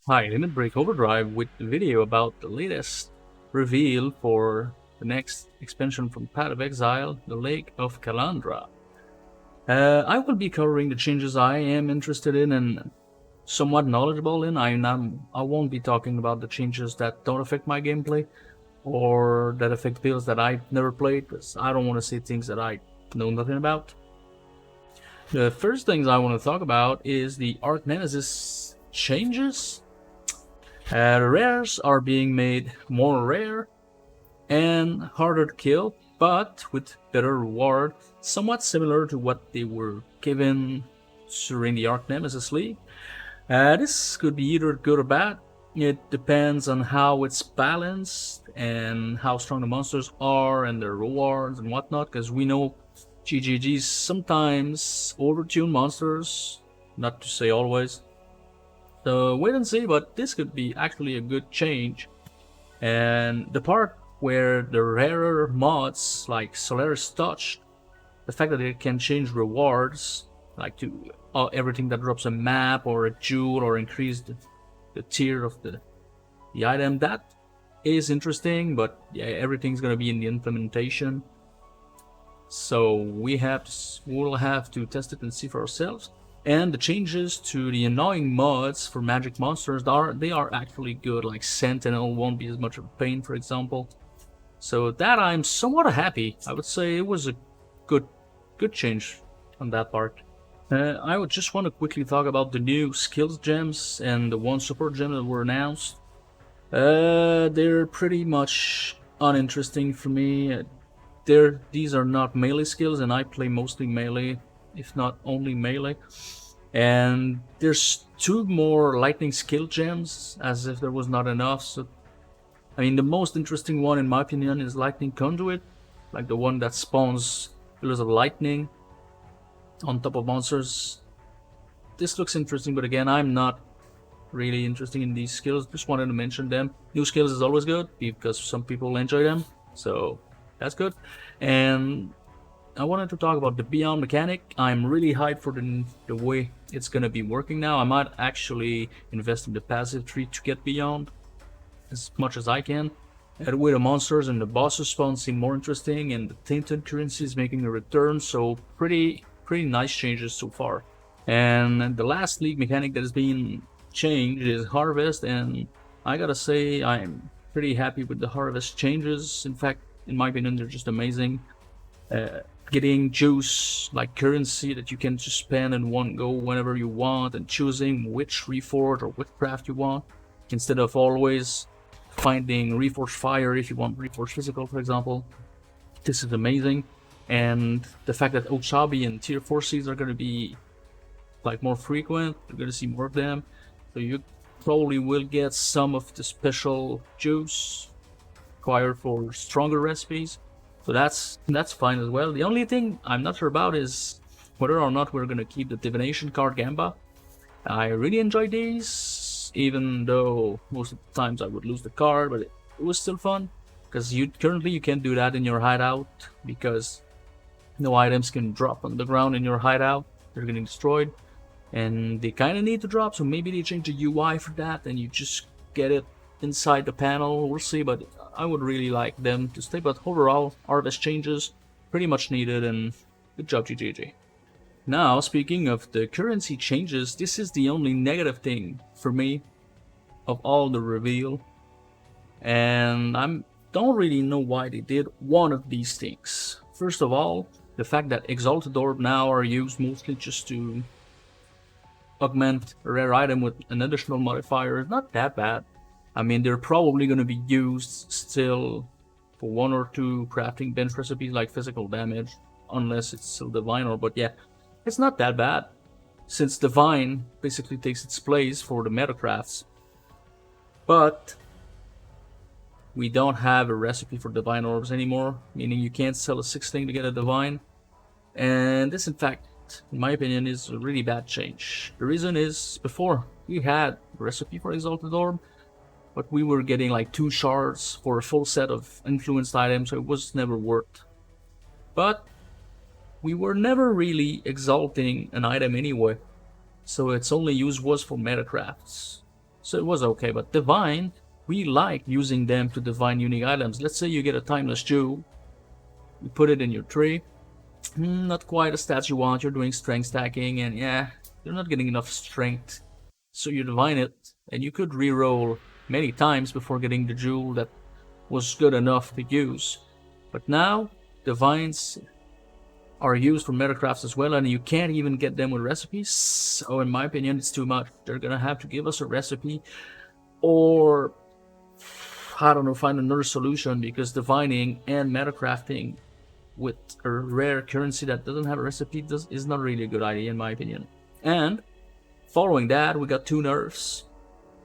Hi, Limit Break Overdrive with the video about the latest reveal for the next expansion from Path of Exile, the Lake of Kalandra. I will be covering the changes I am interested in and somewhat knowledgeable in. I won't be talking about the changes that don't affect my gameplay or that affect builds that I've never played, because I don't want to say things that I know nothing about. The first things I want to talk about is the Arch Nemesis changes. Rares are being made more rare and harder to kill, but with better reward, somewhat similar to what they were given during the Arch Nemesis League. This could be either good or bad. It depends on how it's balanced and how strong the monsters are and their rewards and whatnot, because we know GGGs sometimes overtune monsters, not to say always. So wait and see, but this could be actually a good change. And the part where the rarer mods like Solaris Touch, the fact that it can change rewards, like to everything that drops a map or a jewel or increase the tier of the item, that is interesting, but yeah, everything's gonna be in the implementation. So we'll have to test it and see for ourselves. And the changes to the annoying mods for magic monsters they are actually good, like Sentinel won't be as much of a pain, for example. So that I'm somewhat happy. I would say it was a good change on that part. I would just want to quickly talk about the new skills gems and the one support gem that were announced. They're pretty much uninteresting for me. These are not melee skills, and I play mostly melee, if not only melee. And there's two more lightning skill gems, as if there was not enough. So, I mean, the most interesting one, in my opinion, is Lightning Conduit, like the one that spawns pillars of lightning on top of monsters. This looks interesting, but again, I'm not really interested in these skills. Just wanted to mention them. New skills is always good because some people enjoy them, so that's good. And I wanted to talk about the Beyond mechanic. I'm really hyped for the way it's gonna be working now. I might actually invest in the passive tree to get Beyond as much as I can. The way the monsters and the bosses spawn seem more interesting, and the tainted currency is making a return, so pretty nice changes so far. And the last league mechanic that is being changed is Harvest, and I gotta say I'm pretty happy with the Harvest changes. In fact, in my opinion, they're just amazing. Getting juice like currency that you can just spend in one go whenever you want, and choosing which reforge or which craft you want instead of always finding reforged fire if you want reforged physical, for example. This is amazing. And the fact that Ochabi and tier 4 seeds are going to be like more frequent, you're going to see more of them, so you probably will get some of the special juice required for stronger recipes. So that's fine as well. The only thing I'm not sure about is whether or not we're gonna keep the divination card Gamba. I really enjoy these, even though most of the times I would lose the card, but it was still fun. Because currently you can't do that in your hideout, because no items can drop on the ground in your hideout. They're getting destroyed. And they kinda need to drop, so maybe they change the UI for that and you just get it inside the panel. We'll see, but I would really like them to stay. But overall, Harvest changes pretty much needed, and good job, GGG. Now, speaking of the currency changes, this is the only negative thing for me of all the reveal, and I don't really know why they did one of these things. First of all, the fact that Exalted Orb now are used mostly just to augment a rare item with an additional modifier is not that bad. I mean, they're probably going to be used still for one or two crafting bench recipes like physical damage, unless it's still Divine Orb, but yeah, it's not that bad, since Divine basically takes its place for the meta crafts. But we don't have a recipe for Divine Orbs anymore, meaning you can't sell a 6 thing to get a Divine, and this in fact, in my opinion, is a really bad change. The reason is, before we had a recipe for Exalted Orb, but we were getting like 2 shards for a full set of influenced items, so it was never worth. But we were never really exalting an item anyway, so its only use was for meta crafts. so it was okay. But Divine, we like using them to divine unique items. Let's say you get a Timeless Jewel, you put it in your tree, not quite the stats you want, you're doing strength stacking, and yeah, you're not getting enough strength. So you divine it, and you could reroll many times before getting the jewel that was good enough to use. But now, divines are used for metacrafts as well, and you can't even get them with recipes. So in my opinion, it's too much. They're gonna have to give us a recipe, or I don't know, find another solution, because divining and metacrafting with a rare currency that doesn't have a recipe is not really a good idea in my opinion. And following that, we got two nerfs.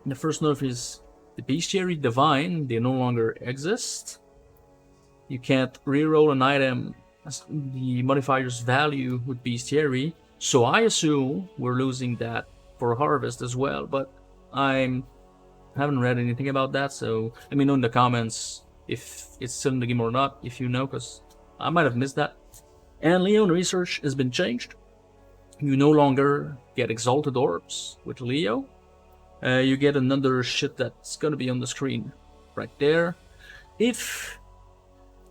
And the first nerf is the Bestiary Divine. They no longer exist. You can't reroll an item as the modifier's value with Bestiary, so I assume we're losing that for Harvest as well, but I haven't read anything about that, so let me know in the comments if it's still in the game or not, if you know, because I might have missed that. And Leon research has been changed. You no longer get Exalted Orbs with Leo. You get another shit that's gonna be on the screen right there. If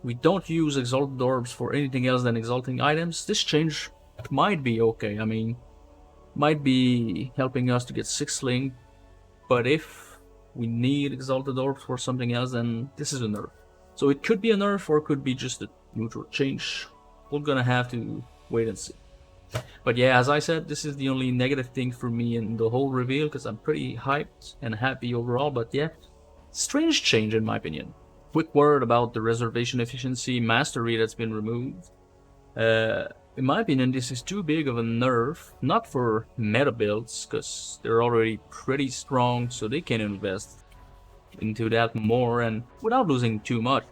we don't use Exalted Orbs for anything else than exalting items, this change might be okay. I mean, might be helping us to get 6 Link, but if we need Exalted Orbs for something else, then this is a nerf. So it could be a nerf, or it could be just a neutral change. We're gonna have to wait and see. But yeah, as I said, this is the only negative thing for me in the whole reveal, because I'm pretty hyped and happy overall, but yeah, strange change in my opinion. Quick word about the reservation efficiency mastery that's been removed. In my opinion, this is too big of a nerf, not for meta builds, because they're already pretty strong, so they can invest into that more and without losing too much.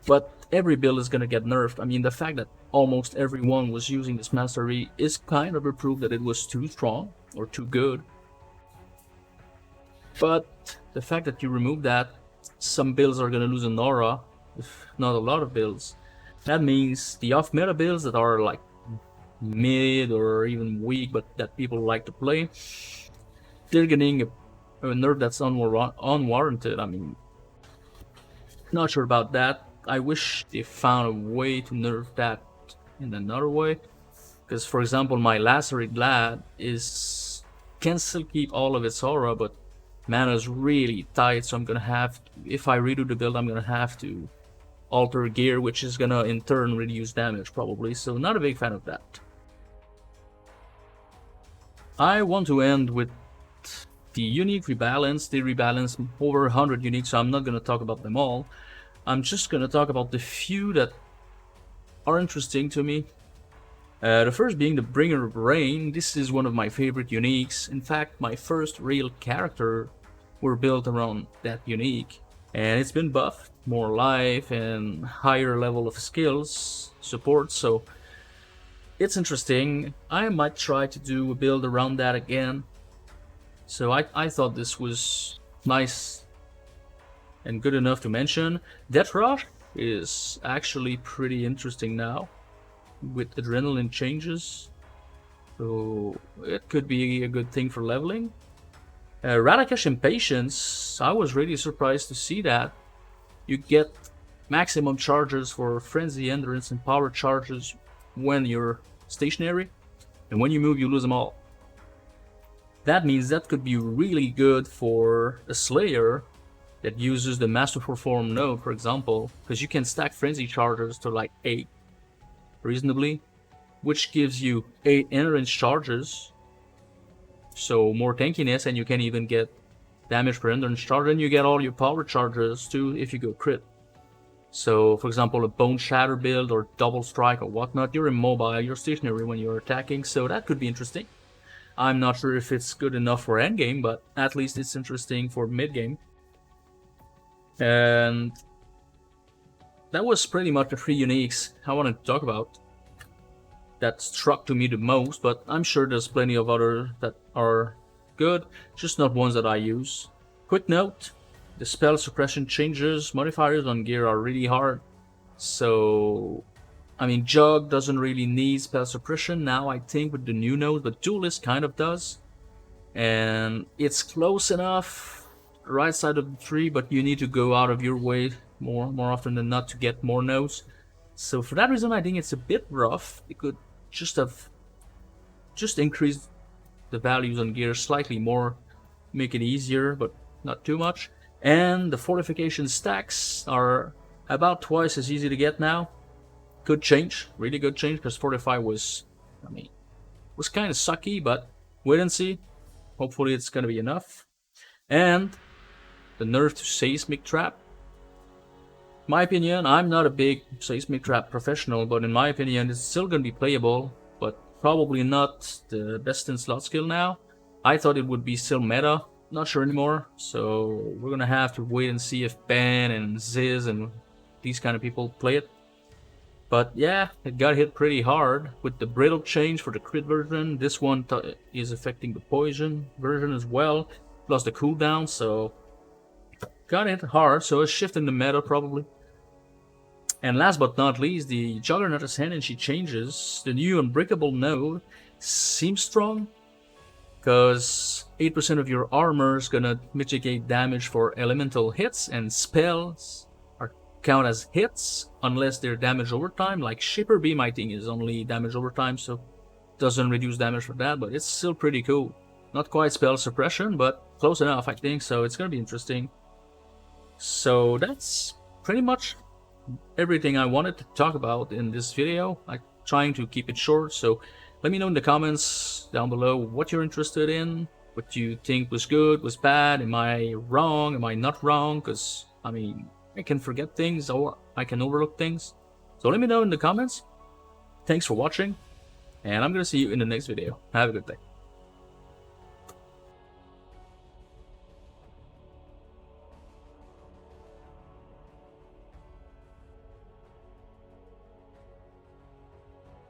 But every build is gonna get nerfed. I mean, the fact that almost everyone was using this mastery is kind of a proof that it was too strong or too good. But the fact that you remove that, some builds are gonna lose an aura, if not a lot of builds. That means the off-meta builds that are like mid or even weak, but that people like to play, they're getting a nerf that's unwarranted. I mean, not sure about that. I wish they found a way to nerf that in another way. Because, for example, my Lacerate Lad can still keep all of its aura, but mana is really tight, so I'm gonna have to, if I redo the build, I'm gonna have to alter gear, which is gonna in turn reduce damage probably, so not a big fan of that. I want to end with the unique rebalance. They rebalance over 100 unique, so I'm not gonna talk about them all. I'm just gonna talk about the few that are interesting to me. The first being the Bringer of Rain. This is one of my favorite uniques. In fact, my first real character were built around that unique. And it's been buffed, more life and higher level of skills support, so it's interesting. I might try to do a build around that again. So I thought this was nice and good enough to mention. Death Rush is actually pretty interesting now with adrenaline changes, so it could be a good thing for leveling. Radakash Impatience, I was really surprised to see that. You get maximum charges for Frenzy, Endurance, and Power charges when you're stationary, and when you move you lose them all. That means that could be really good for a Slayer that uses the Masterful Form node, for example, because you can stack Frenzy charges to like 8 reasonably, which gives you 8 Endurance charges, so more tankiness, and you can even get damage per Endurance charge, and you get all your power charges too if you go crit. So for example, a Bone Shatter build or Double Strike or whatnot, you're immobile, you're stationary when you're attacking, so that could be interesting. I'm not sure if it's good enough for endgame, but at least it's interesting for mid-game. And that was pretty much the 3 uniques I wanted to talk about that struck to me the most, but I'm sure there's plenty of others that are good, just not ones that I use. Quick note, the spell suppression changes, modifiers on gear are really hard, so I mean, Jug doesn't really need spell suppression now, I think, with the new node, but Duelist kind of does. and it's close enough, right side of the tree, but you need to go out of your way more often than not to get more nodes. So for that reason, I think it's a bit rough. It could just have increased the values on gear slightly more, make it easier, but not too much. And the fortification stacks are about twice as easy to get now. Good change, really good change, because fortify was, I mean, was kind of sucky, but wait and see. Hopefully it's gonna be enough. And the nerf to seismic trap. My opinion, I'm not a big seismic trap professional, but in my opinion, it's still gonna be playable, but probably not the best in slot skill now. I thought it would be still meta, not sure anymore. So we're gonna have to wait and see if Ben and Ziz and these kind of people play it. But yeah, it got hit pretty hard with the brittle change for the crit version. This one is affecting the poison version as well, plus the cooldown, so got hit hard, so it's shifting the meta probably. And last but not least, the Juggernaut Ascendant, she changes. The new Unbreakable node seems strong, because 8% of your armor is gonna mitigate damage for elemental hits, and spells count as hits unless they're damage over time. Like Shaper Beam, I think, is only damage over time, so doesn't reduce damage for that, but it's still pretty cool. Not quite spell suppression, but close enough, I think, so it's gonna be interesting. So that's pretty much everything I wanted to talk about in this video. I'm trying to keep it short, so let me know in the comments down below what you're interested in, what you think was good, was bad, am I wrong, am I not wrong, because, I mean, I can forget things or I can overlook things. So let me know in the comments. Thanks for watching, and I'm gonna see you in the next video. Have a good day.